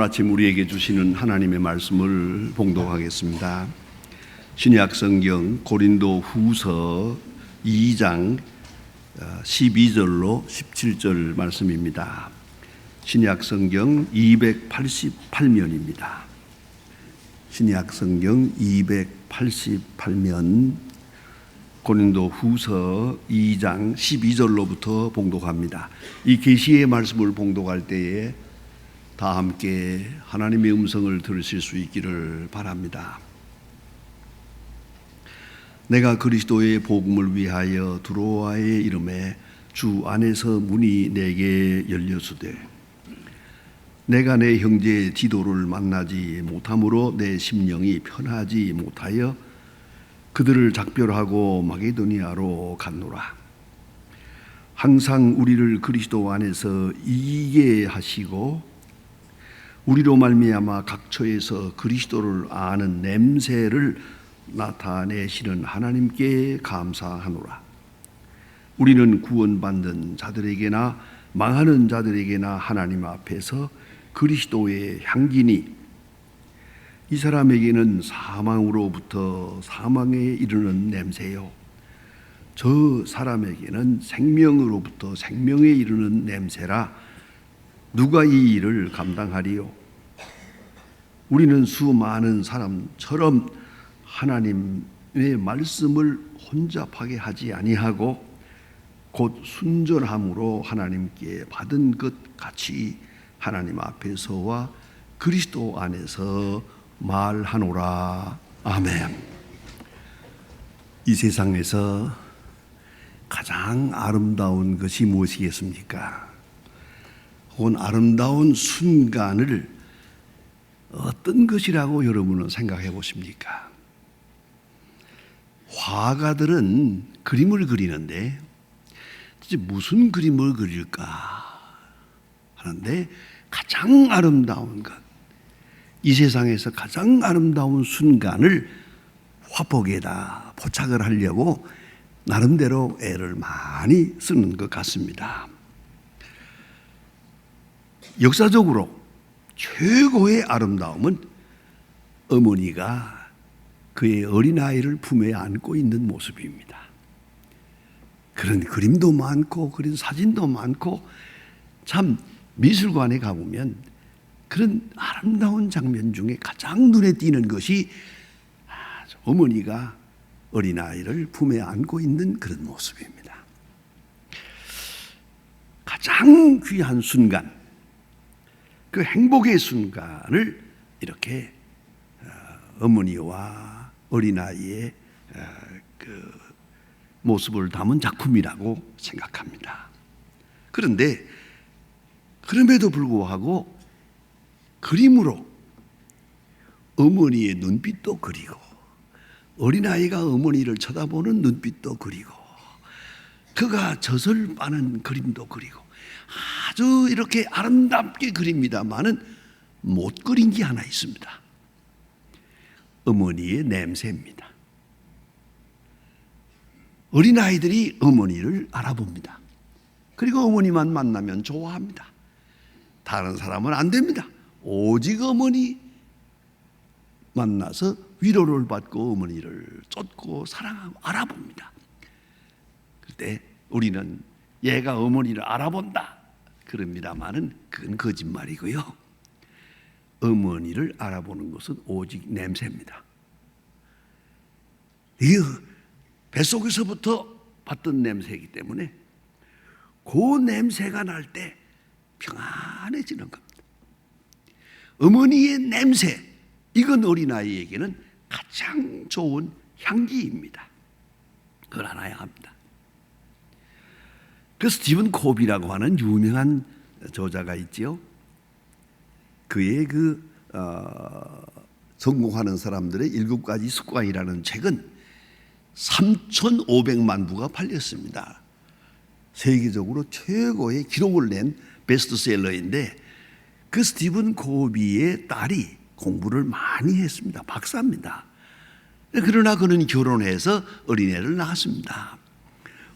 아침 우리에게 주시는 하나님의 말씀을 봉독하겠습니다. 신약 성경 고린도 후서 2장 12절로 17절 말씀입니다. 신약 성경 288면입니다. 신약 성경 288면 고린도 후서 2장 12절로부터 봉독합니다. 이 계시의 말씀을 봉독할 때에 다 함께 하나님의 음성을 들으실 수 있기를 바랍니다. 내가 그리스도의 복음을 위하여 두로아에 이름에 주 안에서 문이 내게 열렸으되 내가 내 형제 디도를 만나지 못함으로 내 심령이 편하지 못하여 그들을 작별하고 마게도니아로 갔노라. 항상 우리를 그리스도 안에서 이기게 하시고 우리로 말미암아 각처에서 그리스도를 아는 냄새를 나타내시는 하나님께 감사하노라. 우리는 구원받는 자들에게나 망하는 자들에게나 하나님 앞에서 그리스도의 향기니 이 사람에게는 사망으로부터 사망에 이르는 냄새요 저 사람에게는 생명으로부터 생명에 이르는 냄새라. 누가 이 일을 감당하리요? 우리는 수많은 사람처럼 하나님의 말씀을 혼잡하게 하지 아니하고 곧 순전함으로 하나님께 받은 것 같이 하나님 앞에서와 그리스도 안에서 말하노라. 아멘. 이 세상에서 가장 아름다운 것이 무엇이겠습니까? 혹은 아름다운 순간을 어떤 것이라고 여러분은 생각해 보십니까? 화가들은 그림을 그리는데 무슨 그림을 그릴까 하는데 가장 아름다운 것, 이 세상에서 가장 아름다운 순간을 화폭에다 포착을 하려고 나름대로 애를 많이 쓰는 것 같습니다. 역사적으로 최고의 아름다움은 어머니가 그의 어린아이를 품에 안고 있는 모습입니다. 그런 그림도 많고 그런 사진도 많고 참 미술관에 가보면 그런 아름다운 장면 중에 가장 눈에 띄는 것이 어머니가 어린아이를 품에 안고 있는 그런 모습입니다. 가장 귀한 순간, 그 행복의 순간을 이렇게 어머니와 어린아이의 그 모습을 담은 작품이라고 생각합니다. 그런데 그럼에도 불구하고 그림으로 어머니의 눈빛도 그리고 어린아이가 어머니를 쳐다보는 눈빛도 그리고 그가 젖을 빠는 그림도 그리고 아주 이렇게 아름답게 그립니다마는 못 그린 게 하나 있습니다. 어머니의 냄새입니다. 어린아이들이 어머니를 알아봅니다. 그리고 어머니만 만나면 좋아합니다. 다른 사람은 안 됩니다. 오직 어머니 만나서 위로를 받고 어머니를 쫓고 사랑하고 알아봅니다. 그때 우리는 얘가 어머니를 알아본다 그럽니다마는 그건 거짓말이고요. 어머니를 알아보는 것은 오직 냄새입니다. 이 뱃속에서부터 받던 냄새이기 때문에 그 냄새가 날 때 평안해지는 겁니다. 어머니의 냄새, 이건 어린아이에게는 가장 좋은 향기입니다. 그걸 알아야 합니다. 그 스티븐 코비라고 하는 유명한 저자가 있지요. 그의 성공하는 사람들의 7가지 습관이라는 책은 3,500만 부가 팔렸습니다. 세계적으로 최고의 기록을 낸 베스트셀러인데 그 스티븐 코비의 딸이 공부를 많이 했습니다. 박사입니다. 그러나 그는 결혼해서 어린애를 낳았습니다.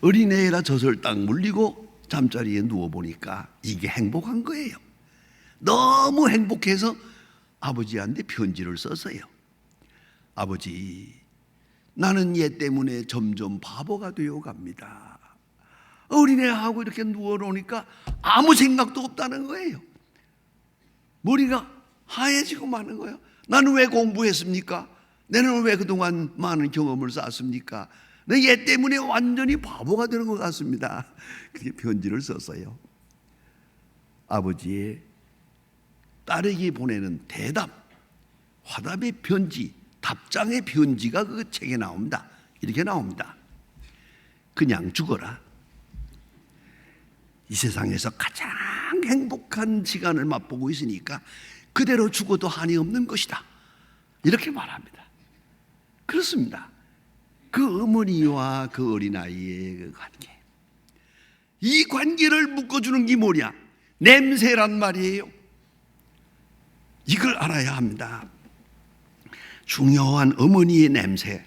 어린애라 젖을 딱 물리고 잠자리에 누워보니까 이게 행복한 거예요. 너무 행복해서 아버지한테 편지를 썼어요. 아버지, 나는 얘 때문에 점점 바보가 되어 갑니다. 어린애하고 이렇게 누워놓으니까 아무 생각도 없다는 거예요. 머리가 하얘지고 마는 거예요. 나는 왜 공부했습니까? 나는 왜 그동안 많은 경험을 쌓았습니까? 얘 때문에 완전히 바보가 되는 것 같습니다. 그렇게 편지를 썼어요. 아버지의 딸에게 보내는 대답, 화답의 편지, 답장의 편지가 그 책에 나옵니다. 이렇게 나옵니다. 그냥 죽어라. 이 세상에서 가장 행복한 시간을 맛보고 있으니까 그대로 죽어도 한이 없는 것이다. 이렇게 말합니다. 그렇습니다. 그 어머니와 그 어린아이의 그 관계, 이 관계를 묶어주는 게 뭐냐? 냄새란 말이에요. 이걸 알아야 합니다. 중요한 어머니의 냄새,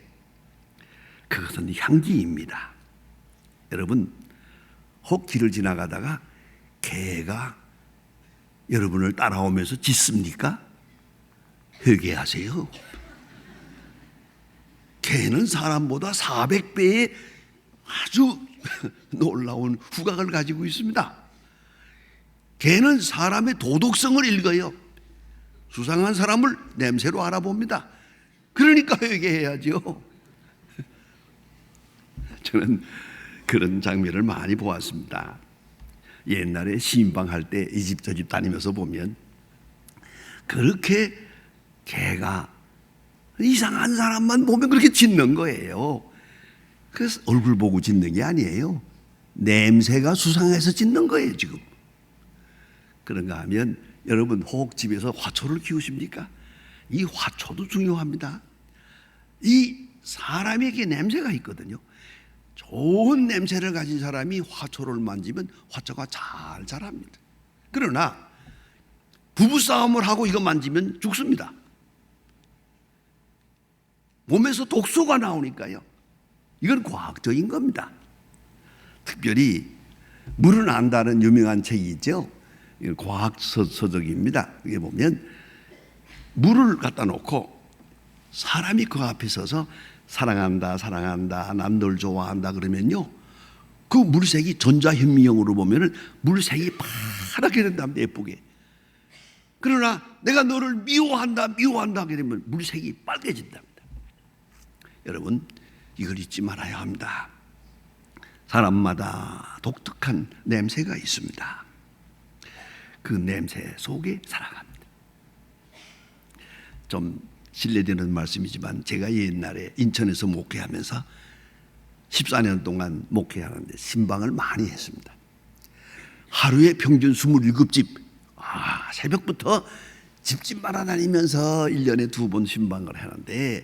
그것은 향기입니다. 여러분, 혹 길을 지나가다가 개가 여러분을 따라오면서 짖습니까? 회개하세요. 개는 사람보다 400배의 아주 놀라운 후각을 가지고 있습니다. 개는 사람의 도덕성을 읽어요. 수상한 사람을 냄새로 알아봅니다. 그러니까 회개해야죠. 저는 그런 장면을 많이 보았습니다. 옛날에 신방할 때 이 집 저 집 다니면서 보면 그렇게 개가 이상한 사람만 보면 그렇게 짖는 거예요. 그래서 얼굴 보고 짖는 게 아니에요. 냄새가 수상해서 짖는 거예요 지금. 그런가 하면 여러분 혹 집에서 화초를 키우십니까? 이 화초도 중요합니다. 이 사람에게 냄새가 있거든요. 좋은 냄새를 가진 사람이 화초를 만지면 화초가 잘 자랍니다. 그러나 부부싸움을 하고 이거 만지면 죽습니다. 몸에서 독소가 나오니까요. 이건 과학적인 겁니다. 특별히 물은 안다는 유명한 책이 있죠. 과학 서적입니다. 여기 보면 물을 갖다 놓고 사람이 그 앞에 서서 사랑한다, 사랑한다, 남들 좋아한다 그러면요, 그 물색이 전자현미경으로 보면은 물색이 파랗게 된답니다. 예쁘게. 그러나 내가 너를 미워한다, 미워한다 그러면 물색이 빨개진답니다. 여러분, 이걸 잊지 말아야 합니다. 사람마다 독특한 냄새가 있습니다. 그 냄새 속에 살아갑니다. 좀 실례되는 말씀이지만 제가 옛날에 인천에서 목회하면서 14년 동안 목회하는데 신방을 많이 했습니다. 하루에 평균 27집, 새벽부터 집집마다 다니면서 1년에 2번 신방을 하는데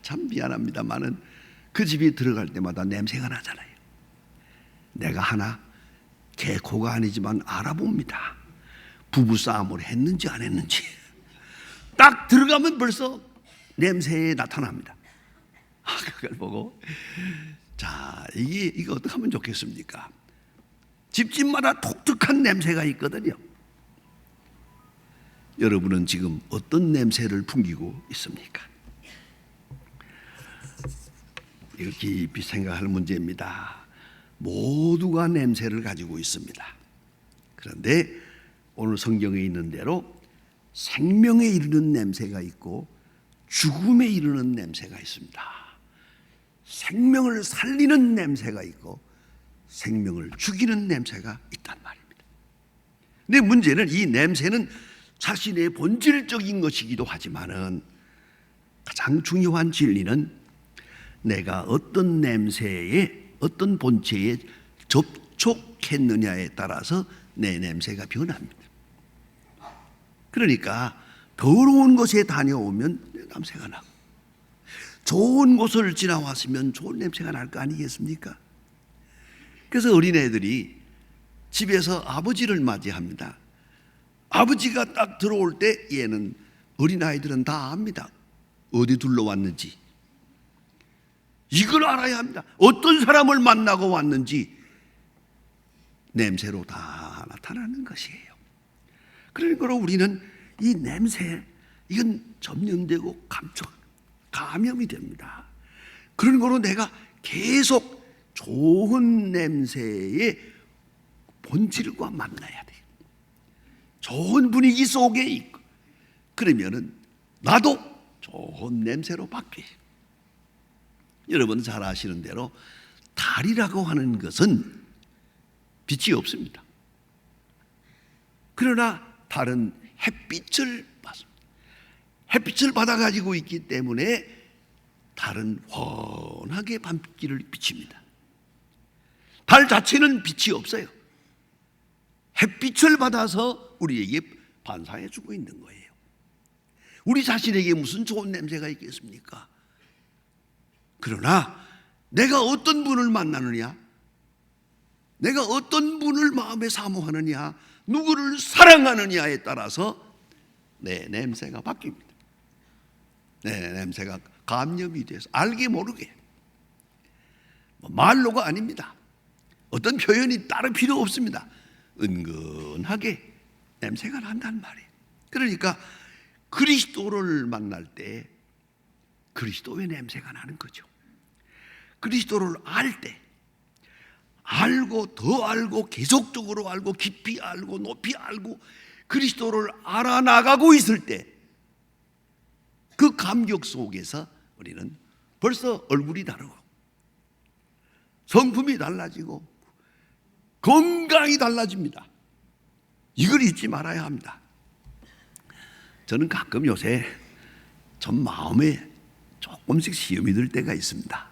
참 미안합니다만은 그 집에 들어갈 때마다 냄새가 나잖아요. 내가 하나 개코가 아니지만 알아봅니다. 부부싸움을 했는지 안 했는지. 딱 들어가면 벌써 냄새에 나타납니다. 그걸 보고 자, 이거 어떻게 하면 좋겠습니까? 집집마다 독특한 냄새가 있거든요. 여러분은 지금 어떤 냄새를 풍기고 있습니까? 이거 깊이 생각할 문제입니다. 모두가 냄새를 가지고 있습니다. 그런데 오늘 성경에 있는 대로 생명에 이르는 냄새가 있고 죽음에 이르는 냄새가 있습니다. 생명을 살리는 냄새가 있고 생명을 죽이는 냄새가 있단 말입니다. 근데 문제는 이 냄새는 자신의 본질적인 것이기도 하지만은 가장 중요한 진리는 내가 어떤 냄새에 어떤 본체에 접촉했느냐에 따라서 내 냄새가 변합니다. 그러니까 더러운 곳에 다녀오면 냄새가 나고 좋은 곳을 지나왔으면 좋은 냄새가 날 거 아니겠습니까? 그래서 어린애들이 집에서 아버지를 맞이합니다. 아버지가 딱 들어올 때 얘는 어린아이들은 다 압니다. 어디 둘러왔는지. 이걸 알아야 합니다. 어떤 사람을 만나고 왔는지 냄새로 다 나타나는 것이에요. 그러니까 우리는 이 냄새, 이건 점령되고 감염이 됩니다. 그런 거로 내가 계속 좋은 냄새의 본질과 만나야 돼요. 좋은 분위기 속에 있고, 그러면은 나도 좋은 냄새로 바뀌어요. 여러분 잘 아시는 대로 달이라고 하는 것은 빛이 없습니다. 그러나 달은 햇빛을 받습니다. 햇빛을 받아가지고 있기 때문에 달은 환하게 밤길을 비칩니다. 달 자체는 빛이 없어요. 햇빛을 받아서 우리에게 반사해 주고 있는 거예요. 우리 자신에게 무슨 좋은 냄새가 있겠습니까? 그러나 내가 어떤 분을 만나느냐, 내가 어떤 분을 마음에 사모하느냐, 누구를 사랑하느냐에 따라서 내 냄새가 바뀝니다. 내 냄새가 감염이 돼서 알게 모르게, 말로가 아닙니다. 어떤 표현이 따로 필요 없습니다. 은근하게 냄새가 난단 말이에요. 그러니까 그리스도를 만날 때 그리스도의 냄새가 나는 거죠. 그리스도를 알 때, 알고 더 알고 계속적으로 알고 깊이 알고 높이 알고 그리스도를 알아나가고 있을 때 그 감격 속에서 우리는 벌써 얼굴이 다르고 성품이 달라지고 건강이 달라집니다. 이걸 잊지 말아야 합니다. 저는 가끔 요새 전 마음에 조금씩 시험이 들 때가 있습니다.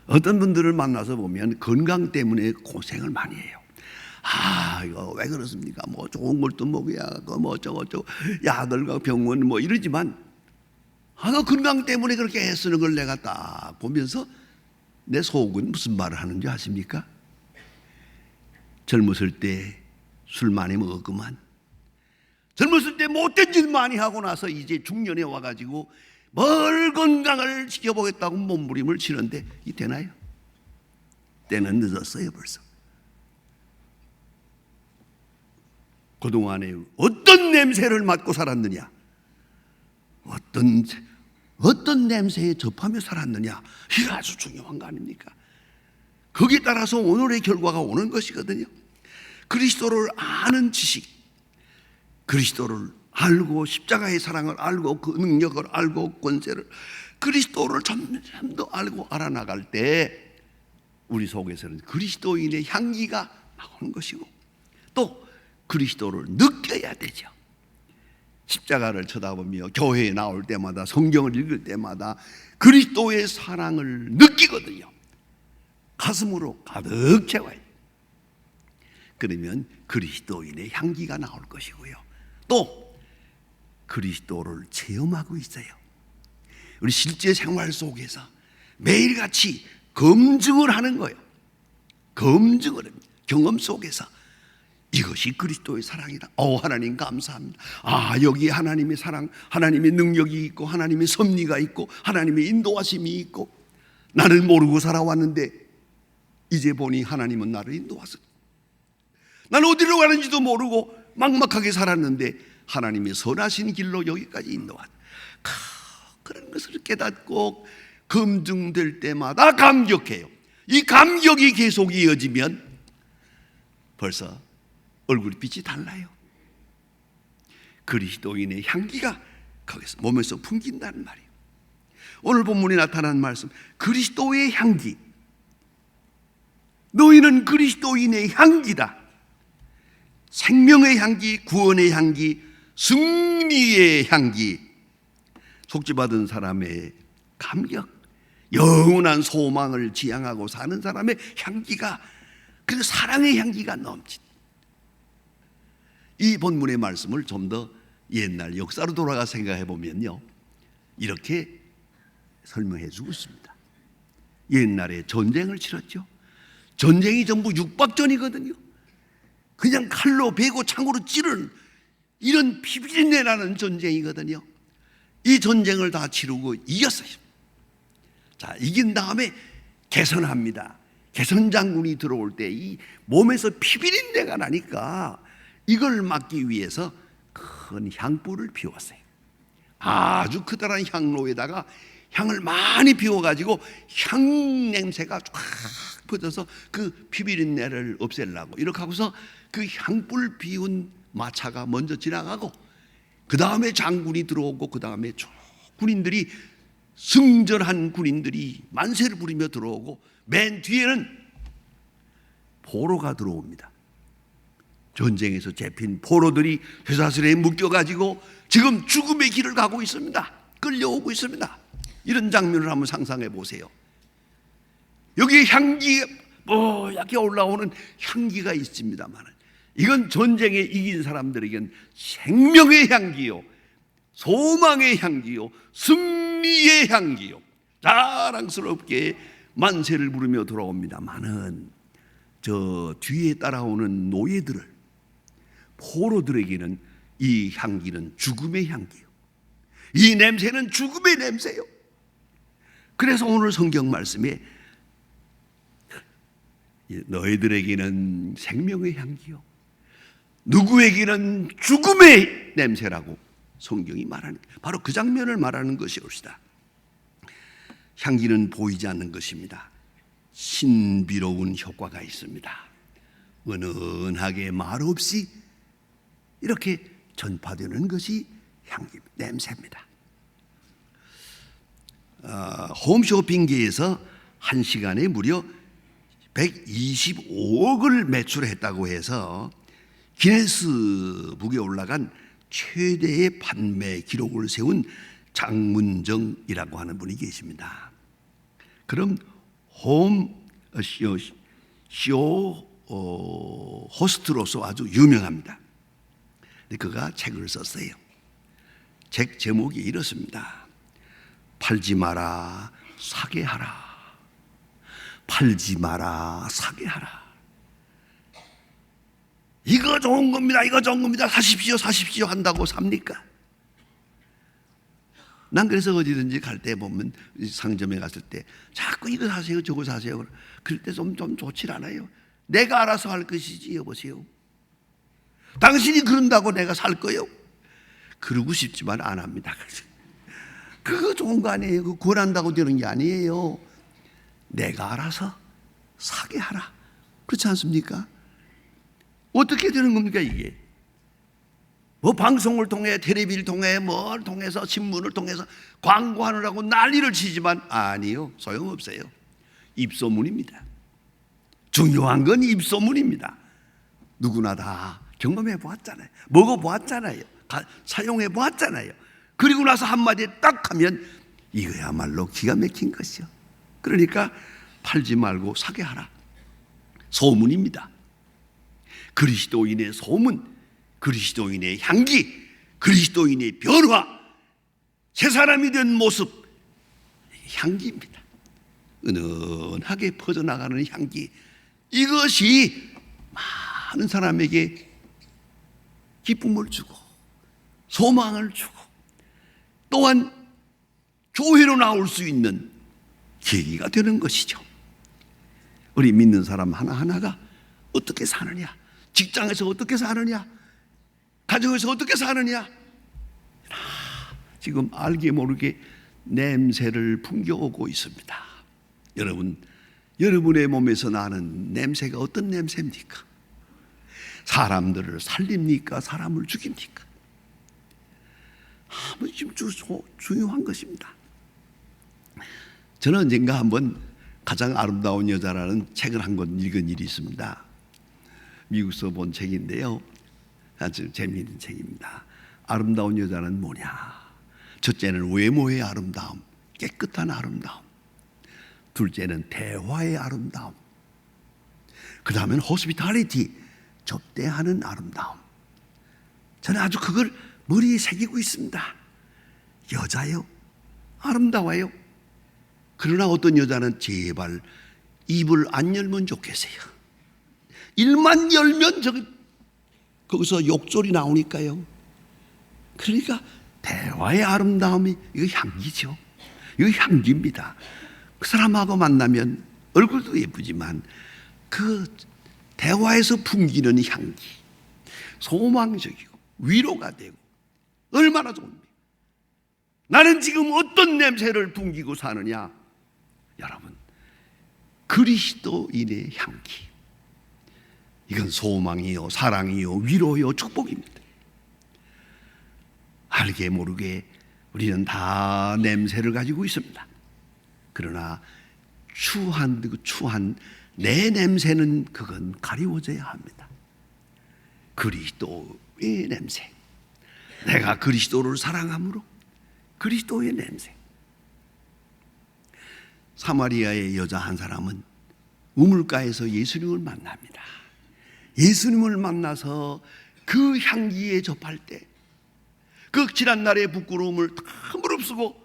어떤 분들을 만나서 보면 건강 때문에 고생을 많이 해요. 이거 왜 그렇습니까? 뭐 좋은 걸 또 먹어야 하고 뭐 어쩌고 약을 병원 뭐 이러지만 건강 때문에 그렇게 애쓰는 걸 내가 딱 보면서 내 속은 무슨 말을 하는지 아십니까? 젊었을 때 술 많이 먹었구만. 젊었을 때 못된 짓 많이 하고 나서 이제 중년에 와가지고 뭘 건강을 지켜보겠다고 몸부림을 치는데 이 되나요? 때는 늦었어요 벌써. 그동안에 어떤 냄새를 맡고 살았느냐, 어떤 냄새에 접하며 살았느냐, 이게 아주 중요한 거 아닙니까? 거기에 따라서 오늘의 결과가 오는 것이거든요. 그리스도를 아는 지식, 그리스도를 알고 십자가의 사랑을 알고 그 능력을 알고 권세를, 그리스도를 점점 더 알고 알아나갈 때 우리 속에서는 그리스도인의 향기가 나오는 것이고 또 그리스도를 느껴야 되죠. 십자가를 쳐다보며 교회에 나올 때마다 성경을 읽을 때마다 그리스도의 사랑을 느끼거든요. 가슴으로 가득 채워요. 그러면 그리스도인의 향기가 나올 것이고요. 또 그리스도를 체험하고 있어요. 우리 실제 생활 속에서 매일같이 검증을 하는 거예요. 검증을 합니다. 경험 속에서 이것이 그리스도의 사랑이다. 하나님 감사합니다. 여기 하나님의 사랑, 하나님의 능력이 있고 하나님의 섭리가 있고 하나님의 인도하심이 있고, 나는 모르고 살아왔는데 이제 보니 하나님은 나를 인도하셨다. 나는 어디로 가는지도 모르고 막막하게 살았는데 하나님의 선하신 길로 여기까지 인도하셨다. 그런 것을 깨닫고 검증될 때마다 감격해요. 이 감격이 계속 이어지면 벌써 얼굴 빛이 달라요. 그리스도인의 향기가 거기서 몸에서 풍긴다는 말이에요. 오늘 본문에 나타난 말씀, 그리스도의 향기. 너희는 그리스도인의 향기다. 생명의 향기, 구원의 향기, 승리의 향기, 속죄받은 사람의 감격, 영원한 소망을 지향하고 사는 사람의 향기가, 그 사랑의 향기가 넘친. 이 본문의 말씀을 좀 더 옛날 역사로 돌아가 생각해 보면요, 이렇게 설명해 주고 있습니다. 옛날에 전쟁을 치렀죠. 전쟁이 전부 육박전이거든요. 그냥 칼로 베고 창으로 찌르는 이런 피비린내 나는 전쟁이거든요. 이 전쟁을 다 치르고 이겼어요. 자, 이긴 다음에 개선합니다. 개선 장군이 들어올 때 이 몸에서 피비린내가 나니까 이걸 막기 위해서 큰 향불을 피웠어요. 아주 커다란 향로에다가 향을 많이 피워가지고 향 냄새가 쫙 퍼져서 그 피비린내를 없애려고 이렇게 하고서 그 향불 피운 마차가 먼저 지나가고 그 다음에 장군이 들어오고 그 다음에 쭉 군인들이 승전한 군인들이 만세를 부리며 들어오고 맨 뒤에는 포로가 들어옵니다. 전쟁에서 잡힌 포로들이 쇠사슬에 묶여가지고 지금 죽음의 길을 가고 있습니다. 끌려오고 있습니다. 이런 장면을 한번 상상해 보세요. 여기 향기 뽀얗게 올라오는 향기가 있습니다만 이건 전쟁에 이긴 사람들에겐 생명의 향기요, 소망의 향기요, 승리의 향기요, 자랑스럽게 만세를 부르며 돌아옵니다만은 저 뒤에 따라오는 노예들을, 포로들에게는 이 향기는 죽음의 향기요, 이 냄새는 죽음의 냄새요. 그래서 오늘 성경 말씀에 너희들에게는 생명의 향기요, 누구에게는 죽음의 냄새라고 성경이 말하는, 바로 그 장면을 말하는 것이옵시다. 향기는 보이지 않는 것입니다. 신비로운 효과가 있습니다. 은은하게 말없이 이렇게 전파되는 것이 향기, 냄새입니다. 홈쇼핑계에서 한 시간에 무려 125억을 매출했다고 해서 기네스북에 올라간 최대의 판매 기록을 세운 장문정이라고 하는 분이 계십니다. 그럼 쇼 호스트로서 아주 유명합니다. 근데 그가 책을 썼어요. 책 제목이 이렇습니다. 팔지 마라, 사게 하라. 팔지 마라, 사게 하라. 이거 좋은 겁니다, 이거 좋은 겁니다, 사십시오, 사십시오 한다고 삽니까? 난 그래서 어디든지 갈 때 보면 상점에 갔을 때 자꾸 이거 사세요, 저거 사세요. 그럴 때 좀 좋질 않아요. 내가 알아서 할 것이지, 여보세요. 당신이 그런다고 내가 살 거요? 그러고 싶지만 안 합니다. 그거 좋은 거 아니에요. 그거 권한다고 되는 게 아니에요. 내가 알아서 사게 하라. 그렇지 않습니까? 어떻게 되는 겁니까 이게? 뭐 방송을 통해, 텔레비를 통해, 뭘 통해서, 신문을 통해서 광고하느라고 난리를 치지만 아니요, 소용없어요. 입소문입니다. 중요한 건 입소문입니다. 누구나 다 경험해 보았잖아요. 먹어 보았잖아요. 사용해 보았잖아요. 그리고 나서 한마디 딱 하면 이거야말로 기가 막힌 것이요. 그러니까 팔지 말고 사게 하라. 소문입니다. 그리스도인의 소문, 그리스도인의 향기, 그리스도인의 변화, 새 사람이 된 모습, 향기입니다. 은은하게 퍼져나가는 향기, 이것이 많은 사람에게 기쁨을 주고 소망을 주고 또한 교회로 나올 수 있는 계기가 되는 것이죠. 우리 믿는 사람 하나하나가 어떻게 사느냐, 직장에서 어떻게 사느냐, 가정에서 어떻게 사느냐, 지금 알게 모르게 냄새를 풍겨오고 있습니다. 여러분, 여러분의 몸에서 나는 냄새가 어떤 냄새입니까? 사람들을 살립니까? 사람을 죽입니까? 지금 중요한 것입니다. 저는 언젠가 한번 가장 아름다운 여자라는 책을 한 권 읽은 일이 있습니다. 미국에서 본 책인데요, 아주 재미있는 책입니다. 아름다운 여자는 뭐냐? 첫째는 외모의 아름다움, 깨끗한 아름다움. 둘째는 대화의 아름다움. 그 다음엔 호스피탈리티, 접대하는 아름다움. 저는 아주 그걸 머리에 새기고 있습니다. 여자요, 아름다워요. 그러나 어떤 여자는 제발 입을 안 열면 좋겠어요. 입만 열면 거기서 욕설이 나오니까요. 그러니까 대화의 아름다움이, 이거 향기죠. 이거 향기입니다. 그 사람하고 만나면 얼굴도 예쁘지만 그 대화에서 풍기는 향기, 소망적이고 위로가 되고 얼마나 좋습니까? 나는 지금 어떤 냄새를 풍기고 사느냐? 여러분, 그리스도인의 향기. 이건 소망이요, 사랑이요, 위로요, 축복입니다. 알게 모르게 우리는 다 냄새를 가지고 있습니다. 그러나 추한 내 냄새는 그건 가리워져야 합니다. 그리스도의 냄새. 내가 그리스도를 사랑함으로 그리스도의 냄새. 사마리아의 여자 한 사람은 우물가에서 예수님을 만납니다. 예수님을 만나서 그 향기에 접할 때 그 지난날의 부끄러움을 다 무릅쓰고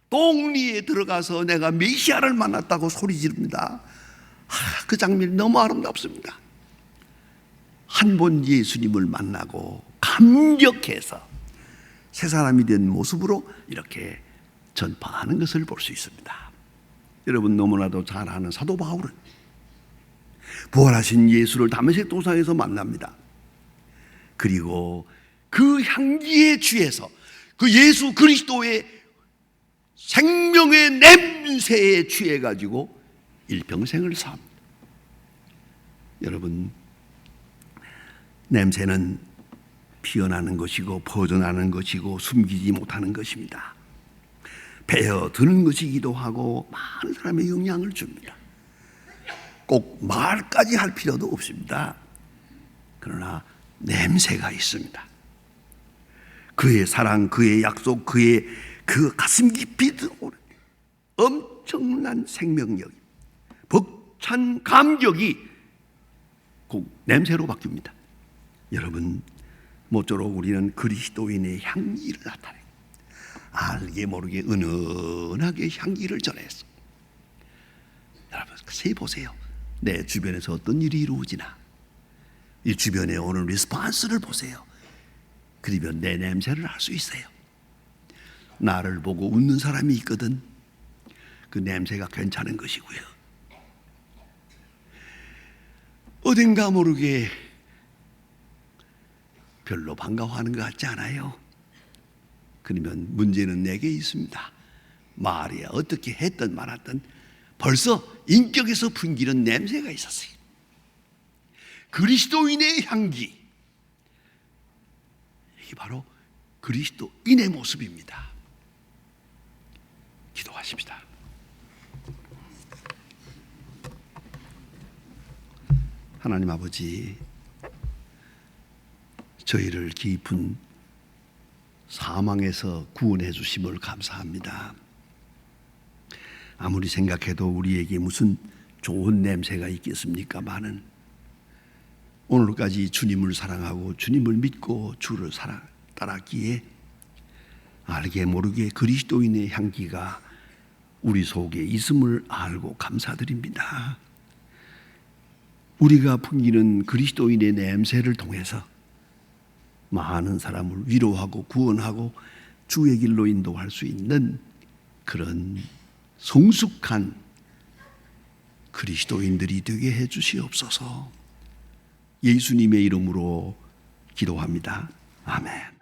동리에 들어가서 내가 메시아를 만났다고 소리 지릅니다. 그 장면이 너무 아름답습니다. 한 번 예수님을 만나고 감격해서 새 사람이 된 모습으로 이렇게 전파하는 것을 볼 수 있습니다. 여러분, 너무나도 잘 아는 사도 바울은 부활하신 예수를 다메섹 도상에서 만납니다. 그리고 그 향기에 취해서 그 예수 그리스도의 생명의 냄새에 취해가지고 일평생을 삽니다. 여러분, 냄새는 피어나는 것이고 퍼져나는 것이고 숨기지 못하는 것입니다. 배어드는 것이기도 하고 많은 사람의 영향을 줍니다. 꼭 말까지 할 필요도 없습니다. 그러나 냄새가 있습니다. 그의 사랑, 그의 약속, 그의 그 가슴 깊이 들어오는 엄청난 생명력, 벅찬 감격이 곧 냄새로 바뀝니다. 여러분, 모쪼록 우리는 그리스도인의 향기를 나타내고 알게 모르게 은은하게 향기를 전해서, 여러분 세 보세요. 내 주변에서 어떤 일이 이루어지나 이 주변에 오는 리스폰스를 보세요. 그러면 내 냄새를 알 수 있어요. 나를 보고 웃는 사람이 있거든. 그 냄새가 괜찮은 것이고요. 어딘가 모르게 별로 반가워하는 것 같지 않아요? 그러면 문제는 내게 있습니다. 말이야 어떻게 했든 말았든 벌써 인격에서 풍기는 냄새가 있었어요. 그리스도인의 향기, 이게 바로 그리스도인의 모습입니다. 기도하십시다. 하나님 아버지, 저희를 깊은 사망에서 구원해 주심을 감사합니다. 아무리 생각해도 우리에게 무슨 좋은 냄새가 있겠습니까마는 오늘까지 주님을 사랑하고 주님을 믿고 주를 따랐기에 알게 모르게 그리스도인의 향기가 우리 속에 있음을 알고 감사드립니다. 우리가 풍기는 그리스도인의 냄새를 통해서 많은 사람을 위로하고 구원하고 주의 길로 인도할 수 있는 그런 성숙한 그리스도인들이 되게 해 주시옵소서. 예수님의 이름으로 기도합니다. 아멘.